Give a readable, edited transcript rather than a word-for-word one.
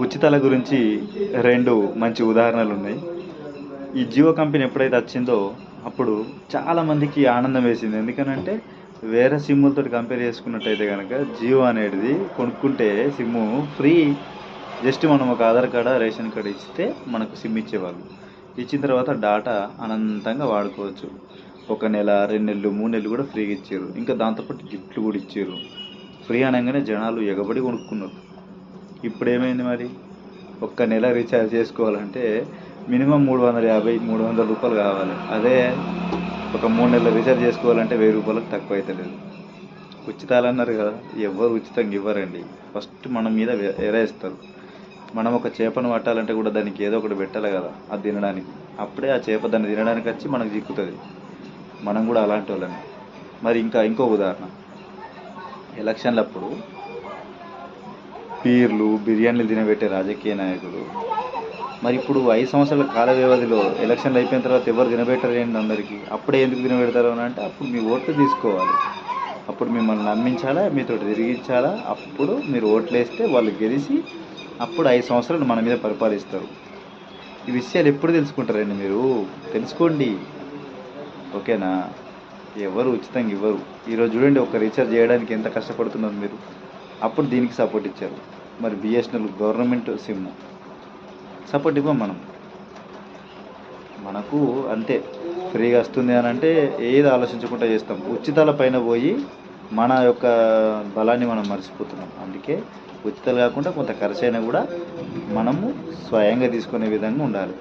ఉచితాల గురించి 2 మంచి ఉదాహరణలు ఉన్నాయి. ఈ జియో కంపెనీ ఎప్పుడైతే వచ్చిందో అప్పుడు చాలామందికి ఆనందం వేసింది. ఎందుకనంటే వేరే సిమ్ములతోటి కంపేర్ చేసుకున్నట్టయితే కనుక జియో అనేది కొనుక్కుంటే సిమ్ము ఫ్రీ. జస్ట్ మనం ఒక ఆధార్ కార్డ్, రేషన్ కార్డ్ ఇస్తే మనకు సిమ్ ఇచ్చేవాళ్ళు. ఇచ్చిన తర్వాత డాటా అనంతంగా వాడుకోవచ్చు. 1 నెల, 2 నెలలు, 3 నెలలు కూడా ఫ్రీగా ఇచ్చారు. ఇంకా దాంతోపాటు గిఫ్ట్లు కూడా ఇచ్చారు. ఫ్రీ అనగానే జనాలు ఎగబడి కొనుక్కున్నారు. ఇప్పుడు ఏమైంది మరి? 1 నెల రీఛార్జ్ చేసుకోవాలంటే మినిమం 350, 300 రూపాయలు కావాలి. అదే ఒక 3 నెలలు రీఛార్జ్ చేసుకోవాలంటే 1000 రూపాయలకు తక్కువ అవుతలేదు. ఉచితాలు అన్నారు కదా, ఎవరు ఉచితంగా ఇవ్వరండి. ఫస్ట్ మన మీద ఎరేస్తారు. మనం ఒక చేపను పట్టాలంటే కూడా దానికి ఏదో ఒకటి పెట్టాలి కదా, అది తినడానికి. అప్పుడే ఆ చేప దాన్ని తినడానికి వచ్చి మనకు చిక్కుతుంది. మనం కూడా అలాంటి వాళ్ళని. మరి ఇంకో ఉదాహరణ, ఎలక్షన్లప్పుడు పీర్లు, బిర్యానీలు తినబెట్టే రాజకీయ నాయకులు మరి ఇప్పుడు 5 సంవత్సరాల కాల వ్యవధిలో ఎలక్షన్లు అయిపోయిన తర్వాత ఎవరు తినబెట్టరు ఏంటి అందరికీ? అప్పుడే ఎందుకు తినబెడతారు అని అంటే అప్పుడు మీ ఓట్లు తీసుకోవాలి. అప్పుడు మిమ్మల్ని నమ్మించాలా, మీతో తిరిగించాలా. అప్పుడు మీరు ఓట్లు వేస్తే వాళ్ళు గెలిచి అప్పుడు 5 సంవత్సరాలు మన మీద పరిపాలిస్తారు. ఈ విషయాలు ఎప్పుడు తెలుసుకుంటారండి మీరు? తెలుసుకోండి, ఓకేనా? ఎవరు ఉచితంగా ఇవ్వరు. ఈరోజు చూడండి, ఒక రీఛార్జ్ చేయడానికి ఎంత కష్టపడుతున్నారు మీరు. అప్పుడు దీనికి సపోర్ట్ ఇచ్చారు. మరి బిఎస్ఎన్ఎల్ గవర్నమెంట్ సిమ్ సపోర్ట్ ఇవ్వం మనం. మనకు అంతే, ఫ్రీగా వస్తుంది అని అంటే ఏది ఆలోచించకుండా చేస్తాం. ఉచితాల పైన పోయి మన యొక్క బలాన్ని మనం మర్చిపోతున్నాం. అందుకే ఉచితాలు కాకుండా కొంత ఖర్చు అయినా కూడా మనము స్వయంగా తీసుకునే విధంగా ఉండాలి.